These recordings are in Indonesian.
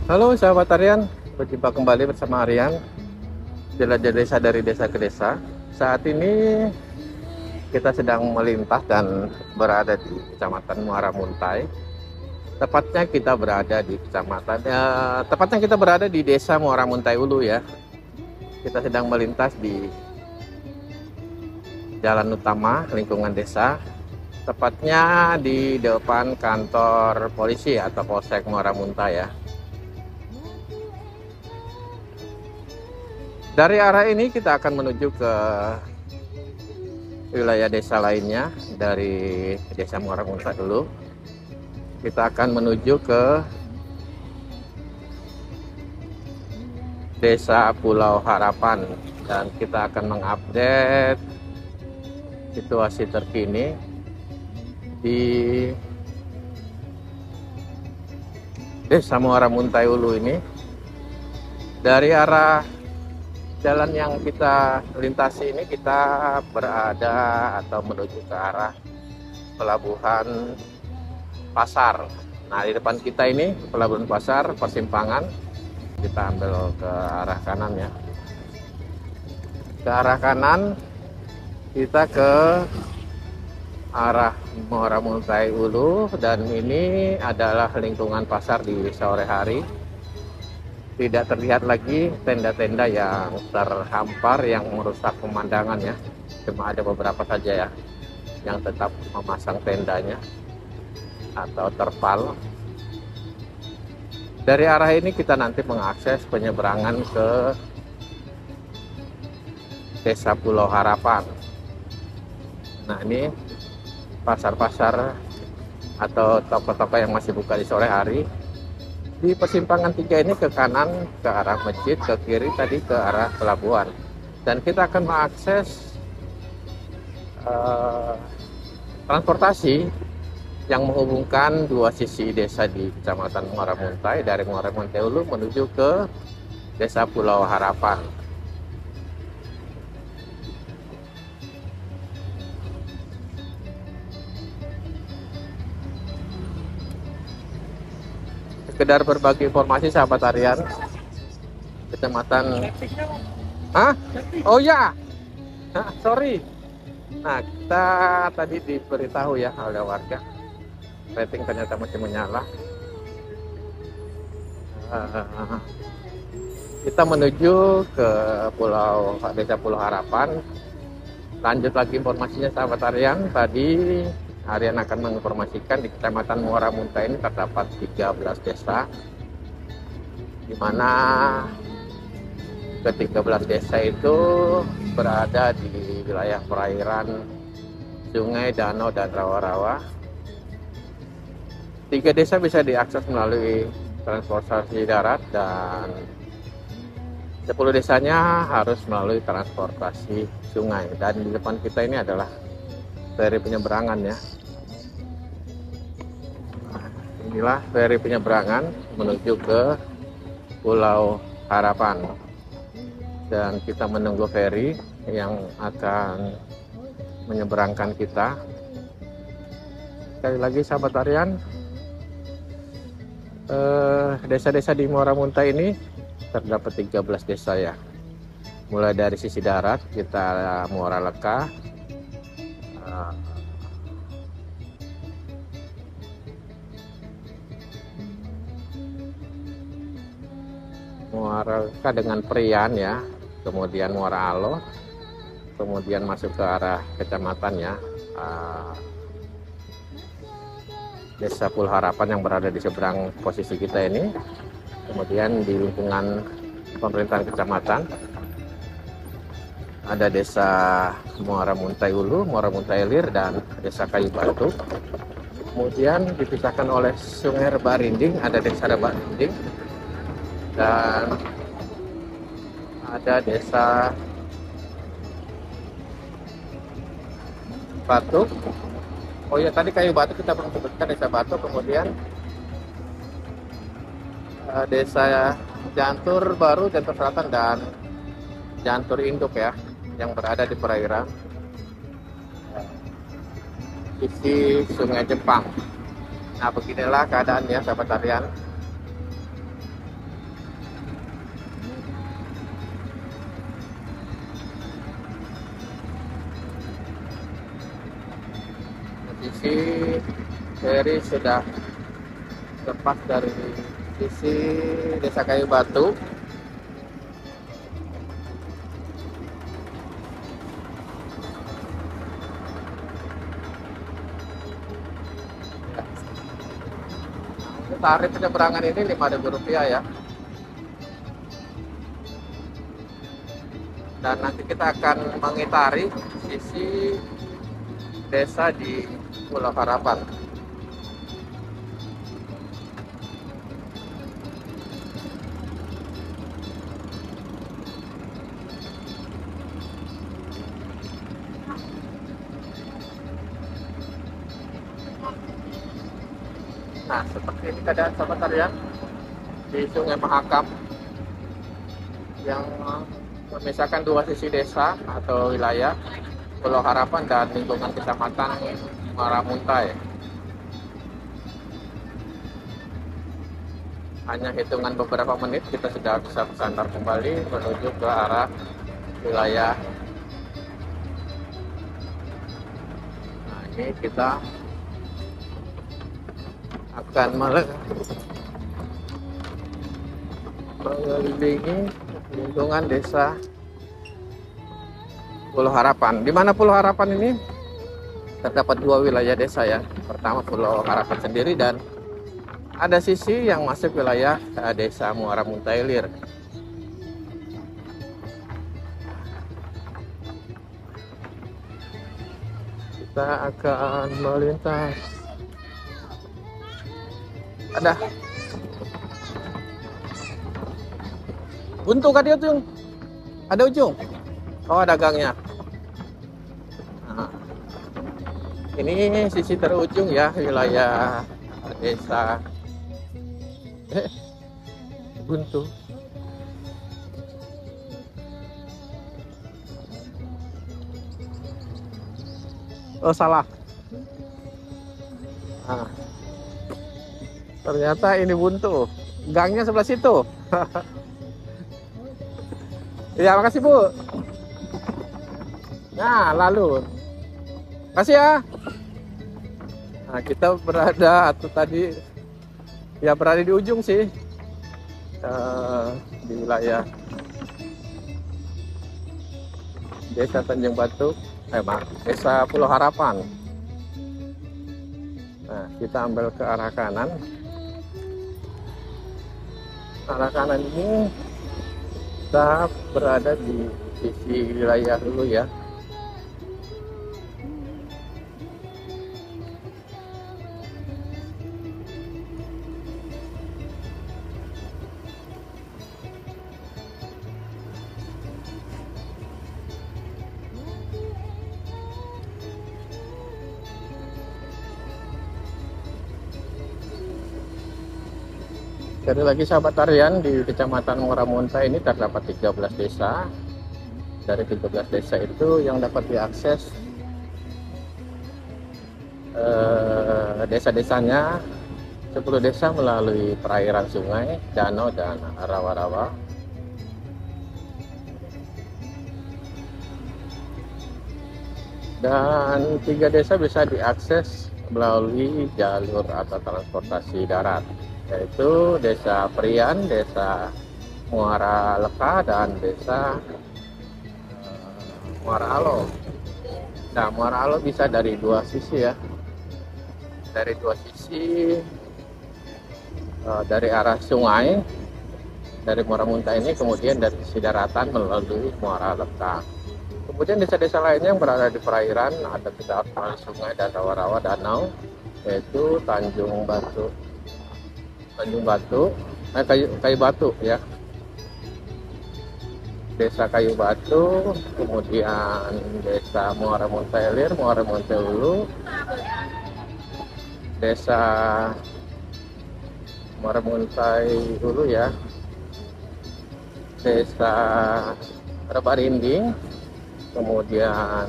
Halo sahabat Aryan, berjumpa kembali bersama Aryan, jelajah desa dari desa ke desa. Saat ini kita sedang melintas dan berada di Kecamatan Muara Muntai. Tepatnya kita berada di Desa Muara Muntai Ulu ya. Kita sedang melintas di jalan utama lingkungan desa, tepatnya di depan kantor polisi atau Polsek Muara Muntai ya. Dari arah ini kita akan menuju ke wilayah desa lainnya. Dari Desa Muara Muntai dulu kita akan menuju ke Desa Pulau Harapan, dan kita akan mengupdate situasi terkini di Desa Muara Muntai Ulu ini. Dari arah jalan yang kita lintasi ini kita berada atau menuju ke arah Pelabuhan Pasar. Nah, di depan kita ini Pelabuhan Pasar, persimpangan. Kita ambil ke arah kanan ya. Ke arah kanan kita ke arah Muara Muntai Ulu, dan ini adalah lingkungan pasar di sore hari. Tidak terlihat lagi tenda-tenda yang terhampar yang merusak pemandangan ya. Cuma ada beberapa saja ya yang tetap memasang tendanya atau terpal. Dari arah ini kita nanti mengakses penyeberangan ke Desa Pulau Harapan. Nah, ini pasar-pasar atau toko-toko yang masih buka di sore hari. Di persimpangan 3 ini ke kanan ke arah masjid, ke kiri tadi ke arah pelabuhan. Dan kita akan mengakses transportasi yang menghubungkan dua sisi desa di Kecamatan Muara Muntai, dari Muara Muntai Ulu menuju ke Desa Pulau Harapan. Sekedar berbagi informasi sahabat Aryan, Kecamatan oh ya, sorry. Nah, kita tadi diberitahu ya oleh warga, rating ternyata masih menyala. Kita menuju ke Desa Pulau Harapan. Lanjut lagi informasinya sahabat Aryan. Tadi Aryan akan menginformasikan di Kecamatan Muara Muntai ini terdapat 13 desa, di mana ke-13 desa itu berada di wilayah perairan sungai, danau, dan rawa-rawa. 3 desa bisa diakses melalui transportasi darat, dan 10 desanya harus melalui transportasi sungai. Dan di depan kita ini adalah feri penyeberangan ya. Inilah feri penyeberangan menuju ke Pulau Harapan, dan kita menunggu feri yang akan menyeberangkan kita. Sekali lagi sahabat Aryan, desa-desa di Muara Muntai ini terdapat 13 desa ya. Mulai dari sisi darat kita Muara Leka, Muara Leka dengan Prian ya, kemudian Muara Alo, kemudian masuk ke arah kecamatan ya, Desa Pulau Harapan yang berada di seberang posisi kita ini. Kemudian di lingkungan pemerintahan kecamatan ada Desa Muara Muntai Ulu, Muara Muntai Ilir, dan Desa Kayu Batu. Kemudian dipisahkan oleh Sungai Rebarinding, ada Desa Rebarinding, dan ada Desa Batu. Oh ya, tadi Kayu Batu kita belum sebutkan, Desa Batu. Kemudian Desa Jantur Baru, Jantur Selatan, dan Jantur Induk ya, yang berada di perairan sisi Sungai Jepang. Nah, beginilah keadaannya sahabat Aryan. posisi ferry sudah lepas dari sisi Desa Kayu Batu. Tarif penyeberangan ini Rp5.000 ya. Dan nanti kita akan mengitari sisi desa di Pulau Harapan. Nah, seperti ini keadaan sahabat sekalian di Sungai Mahakam yang memisahkan dua sisi desa atau wilayah Pulau Harapan dan lingkungan kecamatan Muara Muntai. Hanya hitungan beberapa menit kita sudah bisa bersandar kembali menuju ke arah wilayah. Nah, ini kita akan mengelilingi lingkungan desa Pulau Harapan. Di mana Pulau Harapan ini terdapat dua wilayah desa ya. Pertama Pulau Harapan sendiri dan ada sisi yang masuk wilayah desa Muara Muntai Ilir. Kita akan melintas. Ada buntu kan dia tuh, ada ujung. Oh, ada gangnya. Nah, ini sisi terujung ya wilayah desa buntu. Oh, salah. Nah, ternyata ini buntu. Gangnya sebelah situ. Ya, makasih Bu. Nah, lalu. Kasih ya. Nah, kita berada atau tadi ya berada di ujung sih. Di wilayah Desa Tanjung Batu, Desa Pulau Harapan. Nah, kita ambil ke arah kanan. Arah kanan ini kita berada di sisi wilayah dulu ya. Sekali lagi sahabat tarian, di Kecamatan Muara Muntai ini terdapat 13 desa. Dari 13 desa itu yang dapat diakses desa-desanya 10 desa melalui perairan sungai, danau, dan rawa-rawa. Dan 3 desa bisa diakses melalui jalur atau transportasi darat, yaitu Desa Prian, Desa Muara Leka, dan Desa Muara Alo. Nah, Muara Alo bisa dari dua sisi ya, dari dua sisi, dari arah sungai, dari Muara Muntai ini, kemudian dari sisi daratan melalui Muara Leka. Kemudian desa-desa lainnya yang berada di perairan ada kita melalui sungai dan rawa-rawa danau, yaitu Tanjung Batu, Kayu Batu ya, Desa Kayu Batu, kemudian Desa Muara Muntai Ilir, Muara Muntai Ulu, Desa Muara Muntai Ulu ya, Desa Rebarinding, kemudian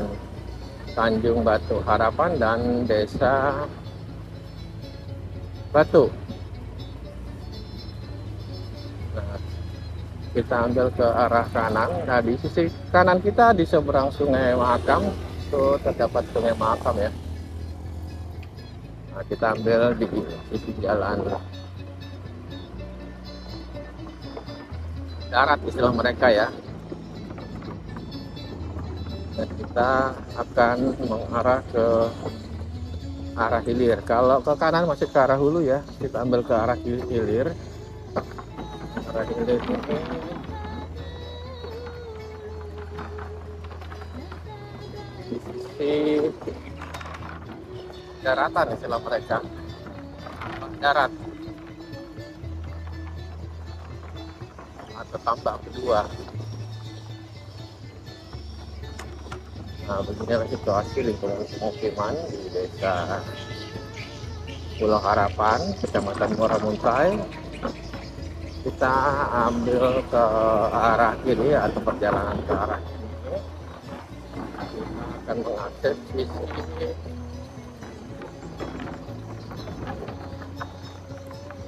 Tanjung Batu Harapan, dan Desa Batu. Nah, kita ambil ke arah kanan. Nah, di sisi kanan kita di seberang Sungai Mahakam itu terdapat Sungai Mahakam ya. Nah, kita ambil di sisi jalan darat istilah mereka ya, dan kita akan mengarah ke arah hilir. Kalau ke kanan masih ke arah hulu ya, kita ambil ke arah hilir. Arah hilir ini di sisi daratan istilah mereka, darat atau tambak kedua. Nah, beginilah situasi lingkungan pemukiman di desa Pulau Harapan, Kecamatan Muara Muntai. Kita ambil ke arah kiri atau perjalanan ke arah kiri. Kita akan mengakses sisi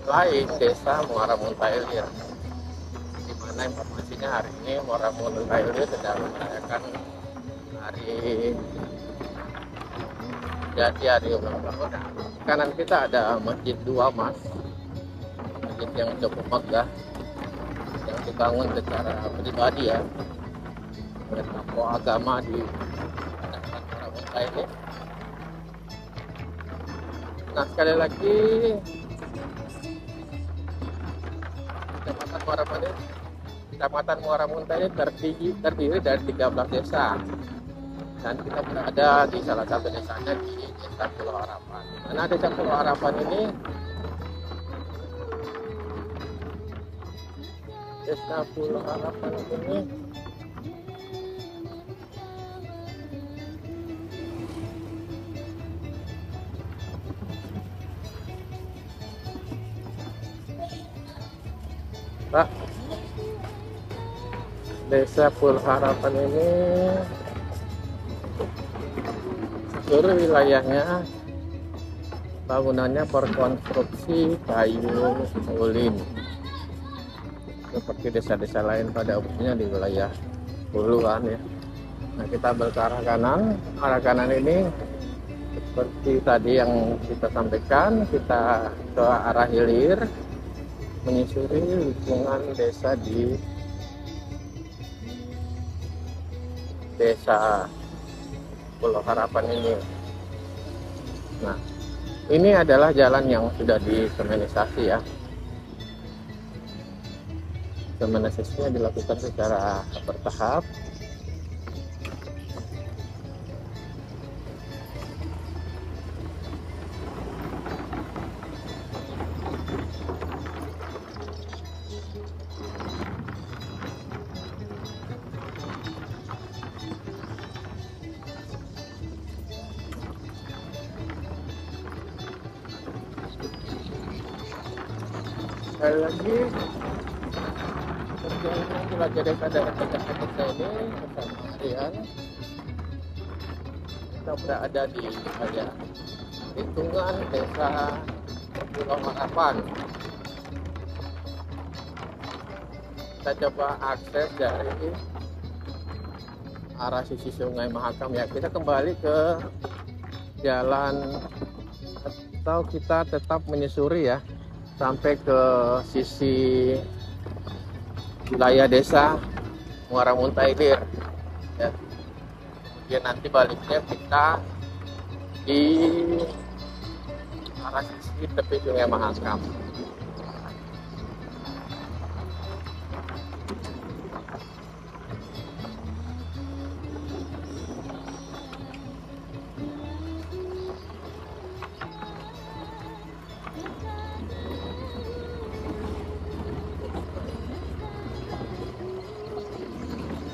lain desa Muara Muntai Ilir, di mana informasinya hari ini Muara Muntai Ilir sedang merayakan hari jadi hari ulang tahun. Kanan kita ada Masjid Dua Mas, masjid yang cukup megah, yang dibangun secara pribadi ya, oleh tokoh agama di Muara Muntai ini. Nah, sekali lagi Kecamatan Muara Muntai ini terdiri dari 13 desa, dan kita berada di salah satu desanya di Desa Pulau Harapan. Karena Desa Pulau Harapan ini, Desa Pulau Harapan ini Pak, Desa Pulau Harapan ini seluruh wilayahnya bangunannya berkonstruksi kayu ulin, seperti desa-desa lain pada umumnya di wilayah huluan ya. Nah, kita ambil ke arah kanan. Arah kanan ini seperti tadi yang kita sampaikan, kita ke arah hilir, menyusuri lingkungan desa di Desa Pulau Harapan ini. Nah, ini adalah jalan yang sudah disemenisasi ya. Semenisasinya dilakukan secara bertahap. Sekali lagi, perjalanan jelajah desa daerah Jakarta kita ini bersama Rian, kita berada di wilayah lingkungan Desa Pulau Harapan. Kita coba akses dari arah sisi Sungai Mahakam ya. Kita kembali ke jalan, atau kita tetap menyusuri ya, sampai ke sisi wilayah desa Muara Muntai Ilir ya. Kemudian nanti baliknya kita di arah sisi tepi Sungai Mahakam.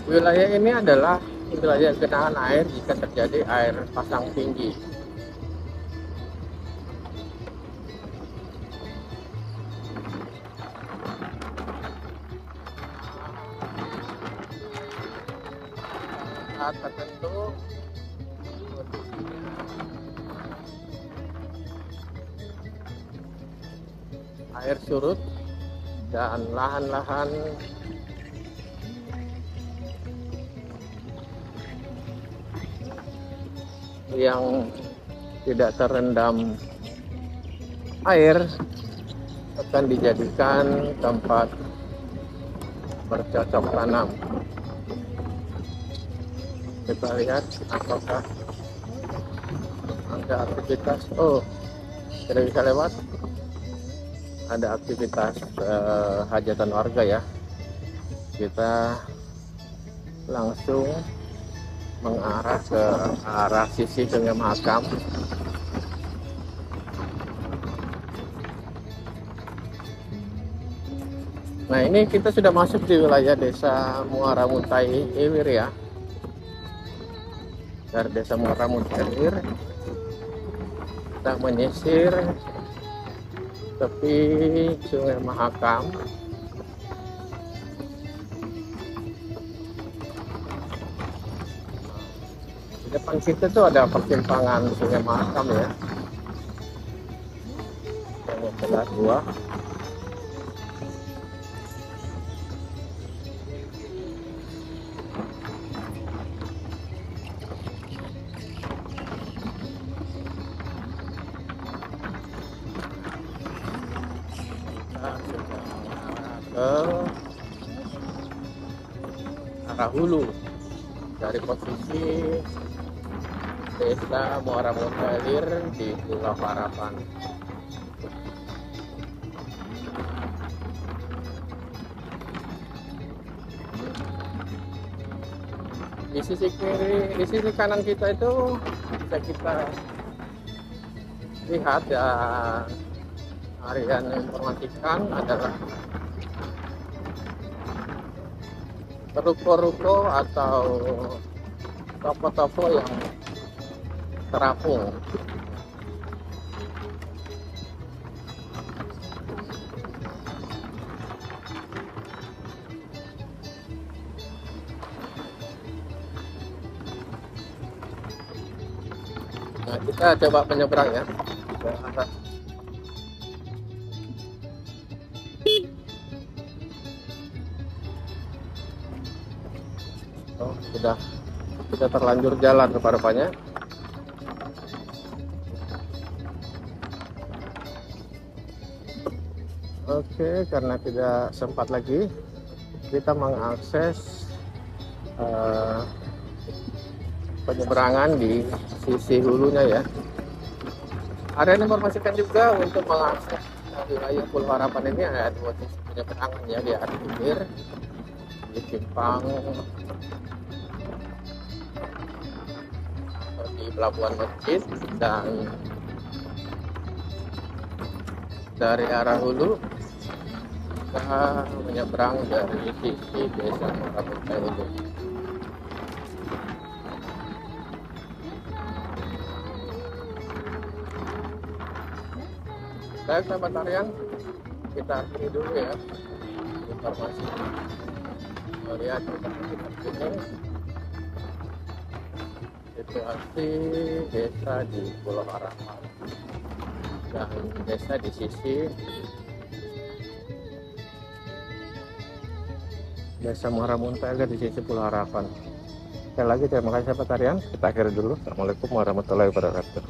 Wilayah ini adalah wilayah genangan air jika terjadi air pasang tinggi. Saat tertentu air surut dan lahan-lahan yang tidak terendam air akan dijadikan tempat bercocok tanam. Kita lihat apakah ada aktivitas. Oh, tidak bisa lewat. Ada aktivitas hajatan warga ya. Kita langsung mengarah ke arah sisi Sungai Mahakam. Nah, ini kita sudah masuk di wilayah Desa Muara Muntai Ilir ya. Dari Desa Muara Muntai Ilir kita menyisir tepi Sungai Mahakam. Di depan kita tuh ada persimpangan Sungai Mahakam ya. Yang sebelah dua. Ke arah hulu dari posisi Desa Muara Muntai Ilir di Pulau Harapan. Di sisi kiri, di sisi kanan kita itu bisa kita lihat ya, harian informasikan adalah ruko-ruko atau toko-toko yang terapung. Nah, kita coba menyeberang ya ke atas. Oh, sudah terlanjur jalan rupa-rupanya. Oke, karena tidak sempat lagi kita mengakses penyeberangan di sisi hulunya ya. Ada yang informasikan juga untuk mengakses wilayah Pulau Harapan ini ada dua sisi penyeberangan ya, di arah hilir di simpang di Pelabuhan Masjid, dan dari arah hulu kita menyeberang dari sisi Desa Muara Muntai Ilir. Baik sahabat harian, kita akhiri dulu ya informasi melihat ini situasi desa di Pulau Harapan dan desa di sisi Desa Muara Muntai Ilir di sisi Pulau Harapan. Sekali lagi terima kasih sahabat harian, kita akhiri dulu. Assalamualaikum warahmatullahi wabarakatuh.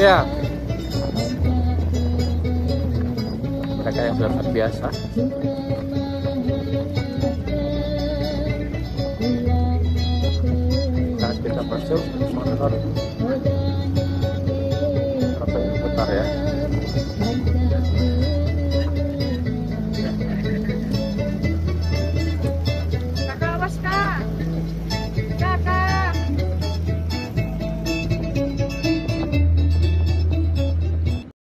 Ya, mereka yang sudah terbiasa. Saat kita masuk motor